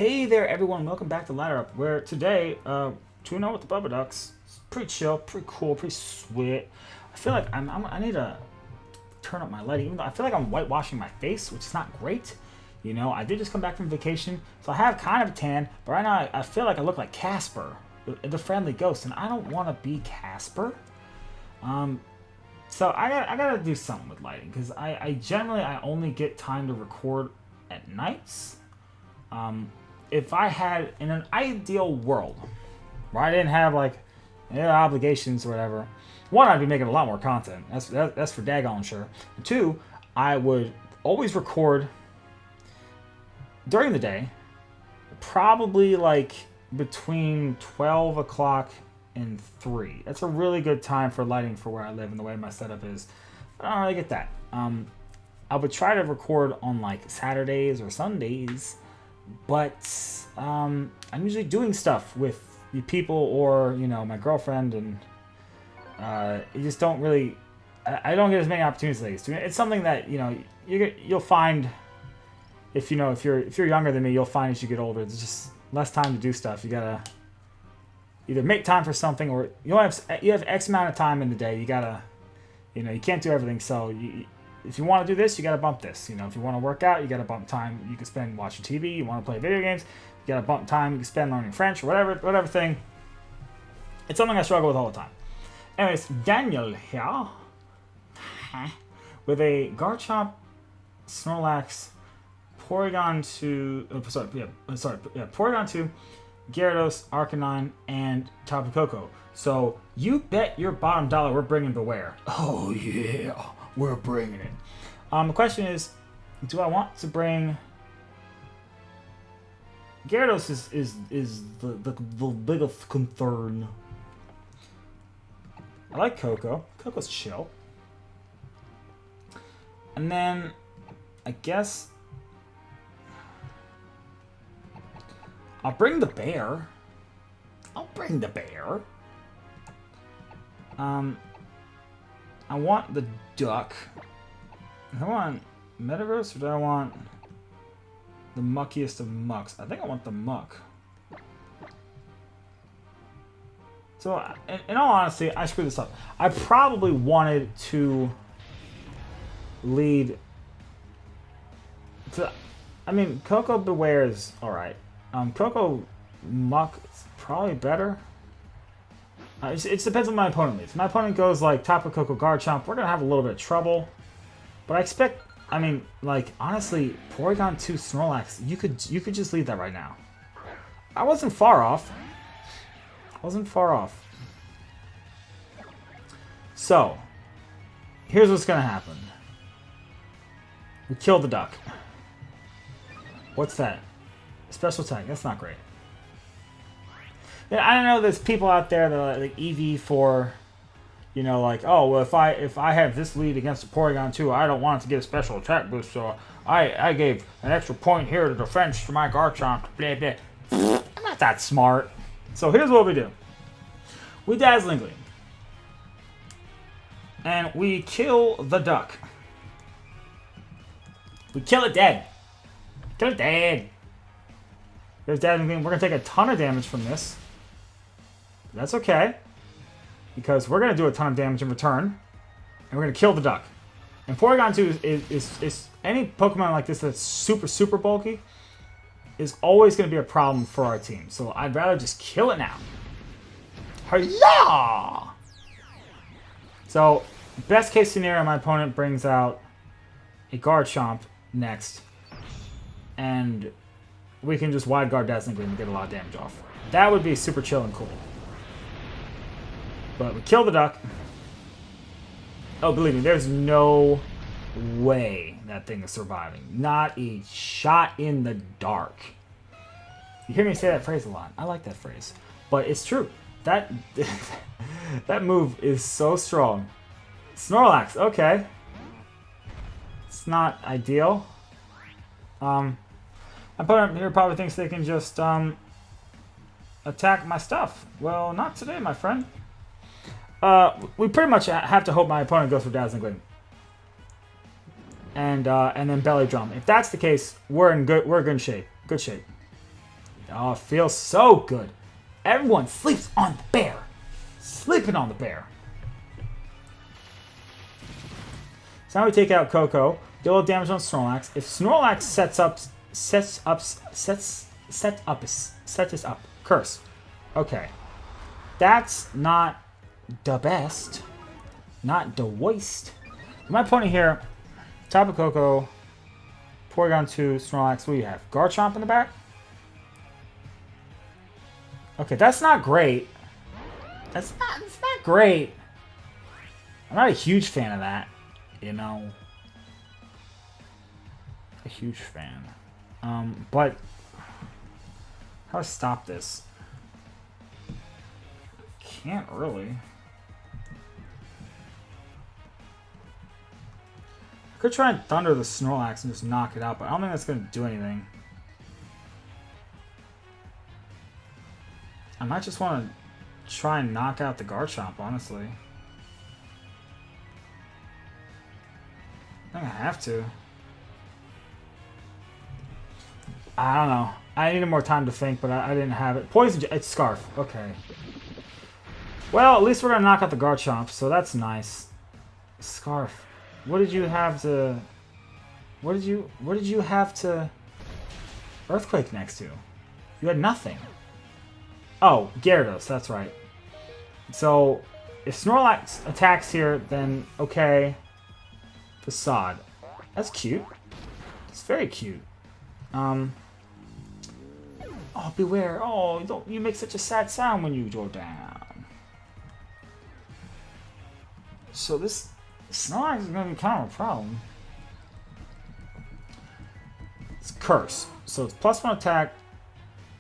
Hey there, everyone. Welcome back to Ladder Up, where today, 2-0 with the Bubba Ducks. It's pretty chill, pretty cool, pretty sweet. I feel like I need to turn up my lighting, even though I feel like I'm whitewashing my face, which is not great. You know, I did just come back from vacation, so I have kind of a tan, but right now I feel like I look like Casper, the friendly ghost, and I don't want to be Casper. So I gotta do something with lighting, because I generally only get time to record at nights. If I had, in an ideal world, where I didn't have like obligations or whatever, one, I'd be making a lot more content. That's for daggone sure. And two, I would always record during the day, probably like between 12 o'clock and 3. That's a really good time for lighting for where I live and the way my setup is. I don't really get that. I would try to record on like Saturdays or Sundays, but I'm usually doing stuff with the people or, you know, my girlfriend, and you just don't really, I don't get as many opportunities as I used to. It's something that, you know, you'll find if you're younger than me, you'll find as you get older, there's just less time to do stuff. You gotta either make time for something, or you have X amount of time in the day. You gotta, you know, you can't do everything. So if you want to do this, you gotta bump this. You know, if you want to work out, you gotta bump time you can spend watching TV. You want to play video games, you gotta bump time you can spend learning French or whatever thing. It's something I struggle with all the time. Anyways, Daniel here with a Garchomp, Snorlax, Porygon 2, Porygon 2, Gyarados, Arcanine, and Tapu Koko. So you bet your bottom dollar we're bringing Beware. Oh yeah, we're bringing it. The question is, do I want to bring Gyarados? Is the biggest concern. I like Koko. Koko's chill. And then I guess I'll bring the bear. I want the duck. Do I want Metaverse or do I want the muckiest of mucks? I think I want the muck. So, in all honesty, I screwed this up. I probably wanted to lead to, I mean, Koko Beware is alright. Koko Muck is probably better. It depends on my opponent leads. If my opponent goes like Tapu Koko Garchomp, we're going to have a little bit of trouble. But I expect, I mean, like, honestly, Porygon 2 Snorlax, you could just lead that right now. I wasn't far off. So, here's what's going to happen. We kill the duck. What's that? Special attack. That's not great. Yeah, I don't know. There's people out there that are like EV for, you know, like, oh, well, if I have this lead against a Porygon 2, I don't want it to get a special attack boost, so I gave an extra point here to defense for my Garchomp. Blah, blah. I'm not that smart. So here's what we do. We Dazzling Gleam. And we kill the duck. We kill it dead. Kill it dead. There's Dazzling Gleam. We're going to take a ton of damage from this. That's okay, because we're going to do a ton of damage in return, and we're going to kill the duck. And Porygon 2 is any Pokemon like this that's super bulky is always going to be a problem for our team. So I'd rather just kill it now. Hi-ya! So, best case scenario, my opponent brings out a Garchomp next, and we can just wide guard Dazzling Gleam and get a lot of damage off. That would be super chill and cool. But we kill the duck. Oh, believe me, there's no way that thing is surviving. Not a shot in the dark. You hear me say that phrase a lot. I like that phrase. But it's true. That move is so strong. Snorlax, okay. It's not ideal. My opponent here probably thinks they can just attack my stuff. Well, not today, my friend. We pretty much have to hope my opponent goes for Dazzling Gleam. and then belly drum. If that's the case, we're in good shape. Good shape. Oh, it feels so good. Everyone sleeps on the bear. Sleeping on the bear. So now we take out Coco. Do a little damage on Snorlax. If Snorlax sets us up. Curse. Okay. That's not the best. Not the worst. My point here, Tapu Koko, Porygon 2, Snorlax, what do you have? Garchomp in the back? Okay, that's not great. It's not great. I'm not a huge fan of that, you know. A huge fan. But how do I stop this? Can't really. I could try and thunder the Snorlax and just knock it out, but I don't think that's going to do anything. I might just want to try and knock out the Garchomp, honestly. I think I have to. I don't know. I needed more time to think, but I didn't have it. Poison... It's Scarf. Okay. Well, at least we're going to knock out the Garchomp, so that's nice. Scarf. What did you have to... What did you have to... Earthquake next to? You had nothing. Oh, Gyarados. That's right. So, if Snorlax attacks here, then okay. Facade. That's cute. It's very cute. Oh, beware. Oh, you make such a sad sound when you go down. So this Snorlax is going to be kind of a problem. It's Curse. So it's +1 attack,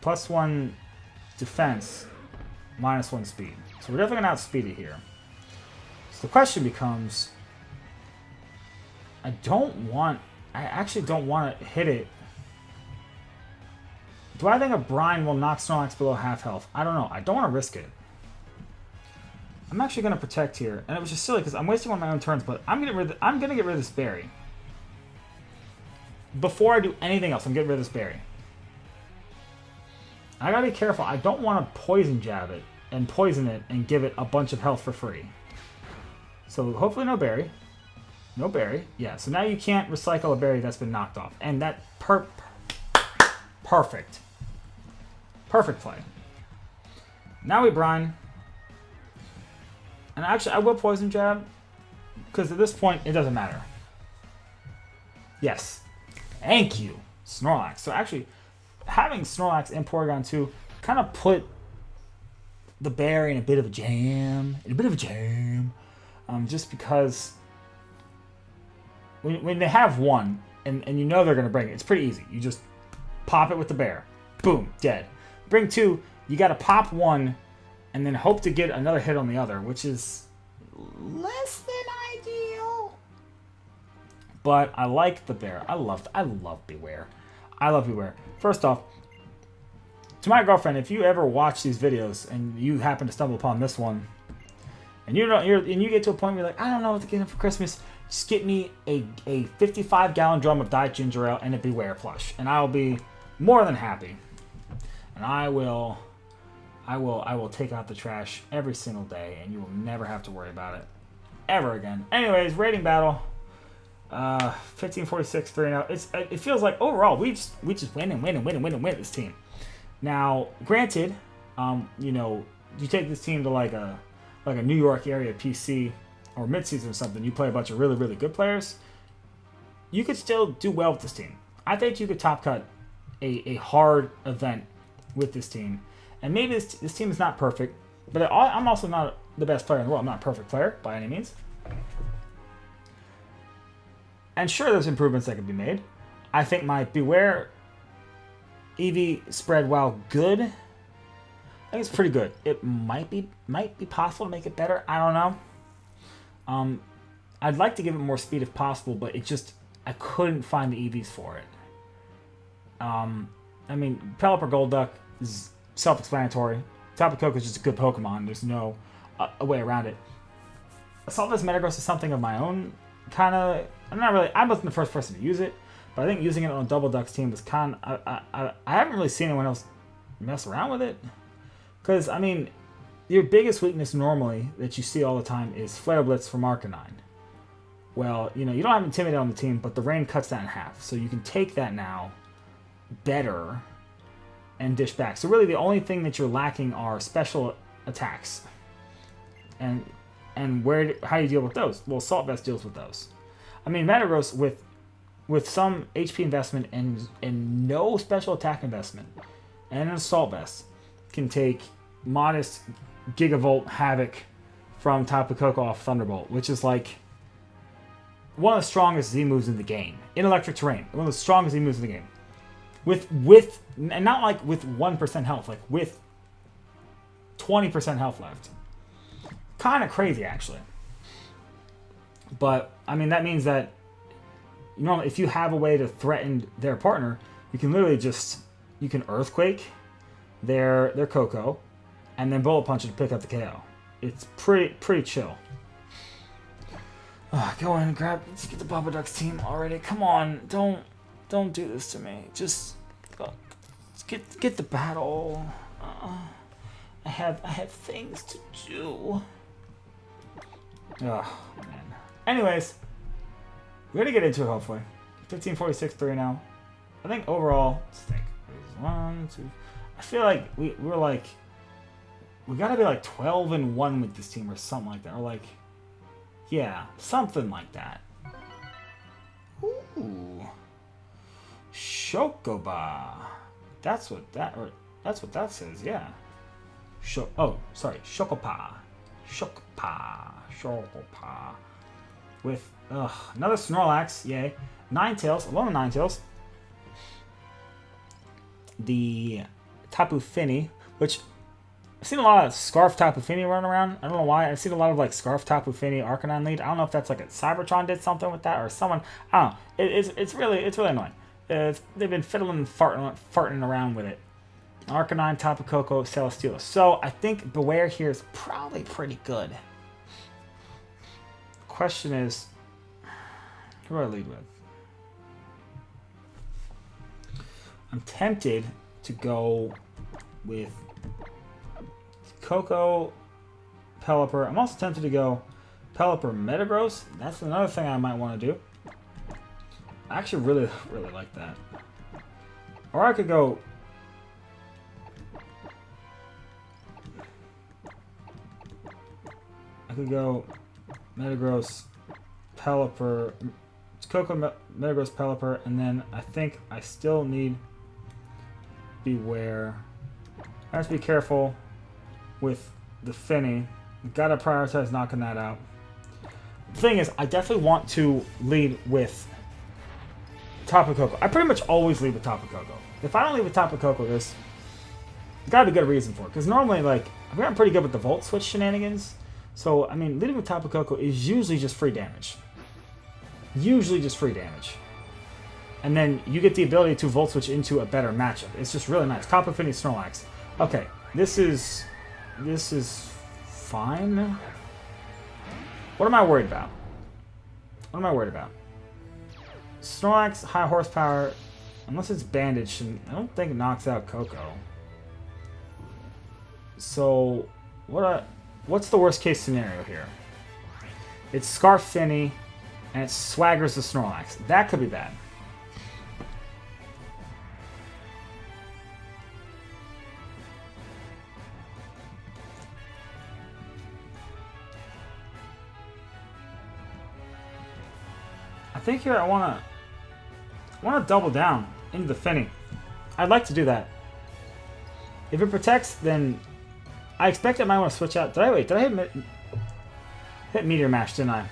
+1 defense, -1 speed. So we're definitely going to outspeed it here. So the question becomes, I actually don't want to hit it. Do I think a Brine will knock Snorlax below half health? I don't know. I don't want to risk it. I'm actually going to protect here. And it was just silly because I'm wasting one of my own turns, but I'm going to get rid of this berry. Before I do anything else, I'm getting rid of this berry. I got to be careful. I don't want to poison jab it and poison it and give it a bunch of health for free. So hopefully no berry. No berry. Yeah, so now you can't recycle a berry that's been knocked off. And that perfect. Perfect play. Now we Brine. And actually, I will Poison Jab. Because at this point, it doesn't matter. Yes. Thank you, Snorlax. So actually, having Snorlax and Porygon 2 kind of put the berry in a bit of a jam. Just because when they have one, and you know they're going to bring it, it's pretty easy. You just pop it with the bear. Boom, dead. Bring 2, you got to pop 1, and then hope to get another hit on the other, which is less than ideal. But I like the bear. I love Beware. I love Beware. First off, to my girlfriend, if you ever watch these videos and you happen to stumble upon this one, and you get to a point where you're like, I don't know what to get him for Christmas, just get me a 55-gallon drum of Diet Ginger Ale and a Beware plush, and I'll be more than happy. And I will take out the trash every single day, and you will never have to worry about it ever again. Anyways, rating battle, 1546 3-0. It feels like overall we just win this team. Now, granted, you take this team to like a New York area PC or midseason or something. You play a bunch of really, really good players. You could still do well with this team. I think you could top cut a hard event with this team. And maybe this team is not perfect, but I'm also not the best player in the world. I'm not a perfect player by any means. And sure, there's improvements that could be made. I think my Beware EV spread, while good, I think it's pretty good. It might be possible to make it better. I don't know. I'd like to give it more speed if possible, but I couldn't find the EVs for it. I mean, Pelipper Golduck is self-explanatory. Tapu Koko is just a good Pokemon. There's no a way around it. Assaultless Metagross is something of my own kind of. I wasn't the first person to use it, but I think using it on Double Duck's team was kind of. I haven't really seen anyone else mess around with it. Because, I mean, your biggest weakness normally that you see all the time is Flare Blitz from Arcanine. Well, you know, you don't have Intimidate on the team, but the rain cuts that in half. So you can take that now better and dish back. So really the only thing that you're lacking are special attacks. And how do you deal with those? Well, Assault Vest deals with those. I mean, Metagross with some HP investment and no special attack investment and an Assault Vest can take modest Gigavolt Havoc from Tapu Koko off Thunderbolt, which is like one of the strongest Z moves in the game. In Electric Terrain, one of the strongest Z moves in the game. And not like with 1% health, like with 20% health left. Kind of crazy, actually. But, I mean, that means that, you know, if you have a way to threaten their partner, you can literally just, you can Earthquake their Koko, and then Bullet Punch it to pick up the KO. It's pretty chill. Go in and let's get the Baba Ducks team already. Come on, don't do this to me. Just get the battle. I have things to do. Oh man. Anyways, we're gonna get into it hopefully. 1546-3 now. I think overall, let's think. 1, 2. I feel like we gotta be like 12-1 with this team or something like that, or like, yeah, something like that. Ooh, Shokoba. That's what that says. Yeah. Shokopa. With another Snorlax, yay. Ninetales, along with Ninetales. The Tapu Fini, which I've seen a lot of Scarf Tapu Fini running around. I don't know why. I've seen a lot of like Scarf Tapu Fini Arcanine lead. I don't know if that's like a Cybertron did something with that or someone. I don't know. It's really annoying. They've been fiddling and farting around with it. Arcanine, Tapu Koko, Celesteela. So I think Beware here is probably pretty good. Question is, who do I lead with? I'm tempted to go with Koko, Pelipper. I'm also tempted to go Pelipper, Metagross. That's another thing I might want to do. I actually really like that. Or I could go... Metagross, Pelipper, Koko, Metagross, Pelipper, and then I think I still need Beware. I have to be careful with the Finny. Gotta prioritize knocking that out. The thing is, I definitely want to lead with Tapu Koko. I pretty much always lead with Tapu Koko. If I don't lead with Tapu Koko, there's gotta be a good reason for it. Because normally, like, I've gotten pretty good with the Volt Switch shenanigans. So, I mean, leading with Tapu Koko is usually just free damage. And then you get the ability to Volt Switch into a better matchup. It's just really nice. Tapu Fini, Snorlax. Okay, this is fine. What am I worried about? Snorlax, high horsepower, unless it's bandaged, and I don't think it knocks out Koko. So, what's the worst case scenario here? It's Scarf Finny, and it swaggers the Snorlax. That could be bad. I think here I want to double down into the Finny. I'd like to do that. If it protects, then I expect I might want to switch out. Did I hit Meteor Mash, didn't I?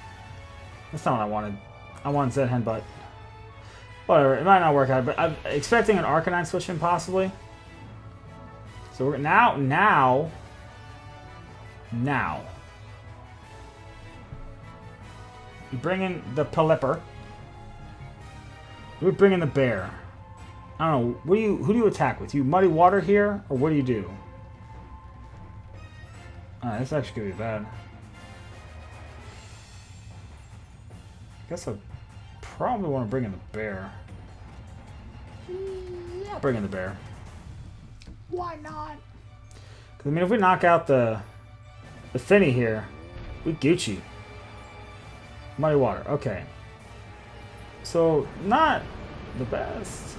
That's not what I wanted. I wanted Zed Headbutt. Whatever, it might not work out, but I'm expecting an Arcanine switch in possibly. So we're now. We bring in the Pelipper. We bring in the Bear. I don't know. Who do you attack with? You Muddy Water here, or what do you do? This actually could be bad. I guess I probably want to bring in the Bear. Yeah, I'll bring in the Bear. Why not? Because, I mean, if we knock out the Finny here, we Gucci. Muddy Water. Okay. So, not the best.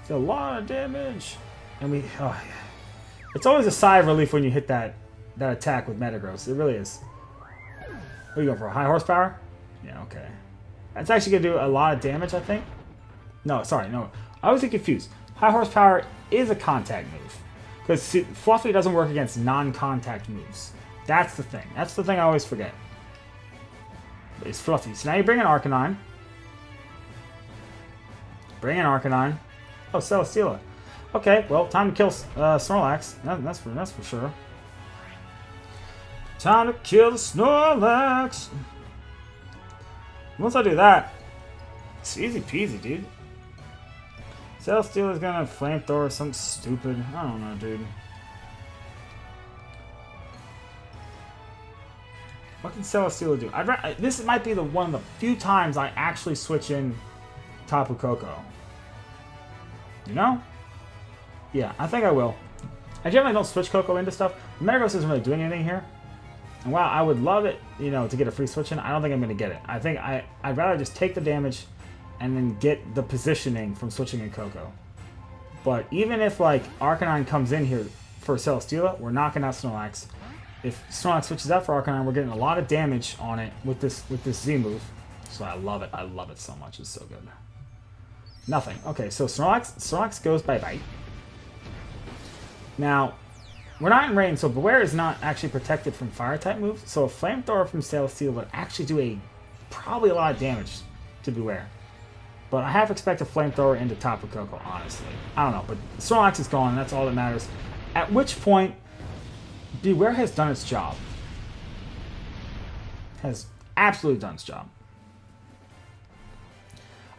It's a lot of damage. And we... Oh, yeah. It's always a sigh of relief when you hit that attack with Metagross. It really is. What are you going for? High horsepower? Yeah, okay. That's actually going to do a lot of damage, I think. No, sorry, no. I was confused. High horsepower is a contact move. Because Fluffy doesn't work against non-contact moves. That's the thing. That's the thing I always forget. It's Fluffy. So now you bring in Arcanine. Bring in Arcanine. Oh, Celesteela. Okay, well, time to kill Snorlax. That's for sure. Time to kill the Snorlax. Once I do that, it's easy peasy, dude. Celesteela's gonna flamethrower or something stupid. I don't know, dude. What can Celesteela do? This might be one of the few times I actually switch in Tapu Koko. You know? Yeah, I think I will. I generally don't switch Koko into stuff. Metagross isn't really doing anything here. And while I would love it, you know, to get a free switch in, I don't think I'm going to get it. I think I'd rather just take the damage and then get the positioning from switching in Koko. But even if, like, Arcanine comes in here for Celesteela, we're knocking out Snorlax. If Snorlax switches out for Arcanine, we're getting a lot of damage on it with this Z move. So I love it. I love it so much. It's so good. Nothing. Okay, so Snorlax goes bye-bye. Now, we're not in rain, so Beware is not actually protected from fire-type moves. So a Flamethrower from Celesteela would actually do probably a lot of damage to Beware. But I half expect a Flamethrower into Tapu Koko, honestly. I don't know, but Snorlax is gone, and that's all that matters. At which point, Beware has done its job. Has absolutely done its job.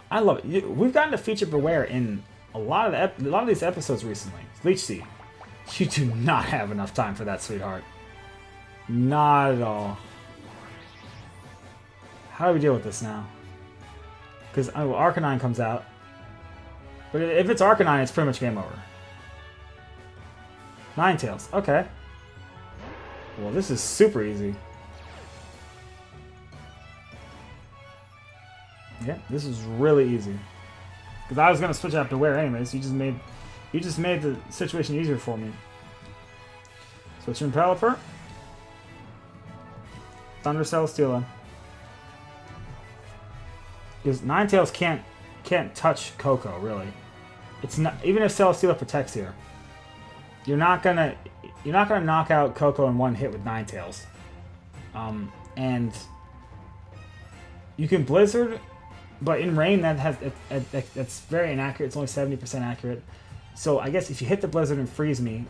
I love it. We've gotten to feature Beware in a lot of these episodes recently. Leech Seed. You do not have enough time for that, sweetheart. Not at all. How do we deal with this now? Because Arcanine comes out. But if it's Arcanine, it's pretty much game over. Ninetales. Okay. Well, this is super easy. Yeah, this is really easy. Because I was going to switch out to Beware anyways. You just made the situation easier for me. Switch in Pelipper. Thunder Celesteela. Because Ninetales can't touch Koko, really. It's not, even if Celesteela protects here, you're not gonna knock out Koko in one hit with Ninetales. And you can Blizzard, but in rain that's very inaccurate. It's only 70% accurate. So I guess if you hit the Blizzard and freeze me,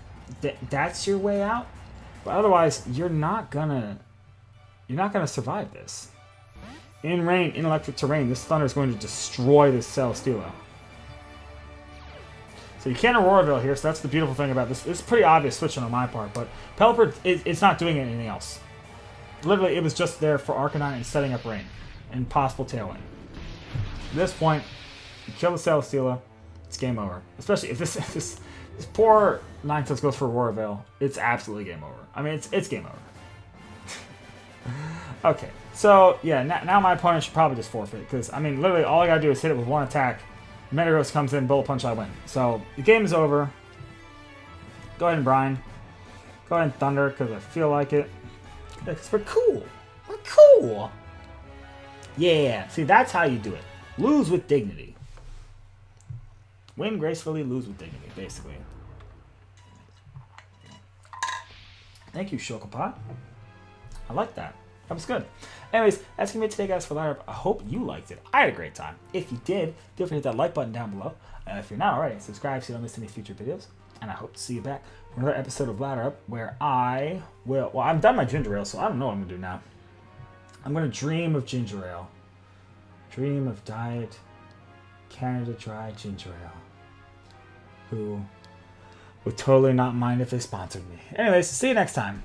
that's your way out. But otherwise, you're not gonna survive this. In rain, in electric terrain, this Thunder is going to destroy this Celesteela. So you can't Aurora Veil here, so that's the beautiful thing about this. It's pretty obvious switching on my part, but Pelipper, it's not doing anything else. Literally, it was just there for Arcanine and setting up rain and possible Tailwind. At this point, you kill the Celesteela, it's game over. Especially if this poor Ninetales goes for Aurora Veil, it's absolutely game over. I mean, it's game over. Okay, so yeah, now my opponent should probably just forfeit, because I mean, literally all I gotta do is hit it with one attack. Metagross comes in, Bullet Punch, I win. So the game is over. Go ahead and Brine. Go ahead and Thunder, because I feel like it. Because we're cool. We're cool. Yeah, see, that's how you do it. Lose with dignity. Win gracefully, lose with dignity, basically. Thank you, Chocopot. I like that. That was good. Anyways, that's going to be it today, guys, for Ladder Up. I hope you liked it. I had a great time. If you did, feel free to hit that like button down below. If you're not already, subscribe so you don't miss any future videos. And I hope to see you back for another episode of Ladder Up, where I will... Well, I'm done my ginger ale, so I don't know what I'm going to do now. I'm going to dream of ginger ale. Dream of Diet Canada Dry Ginger Ale. Who would totally not mind if they sponsored me. Anyways, see you next time.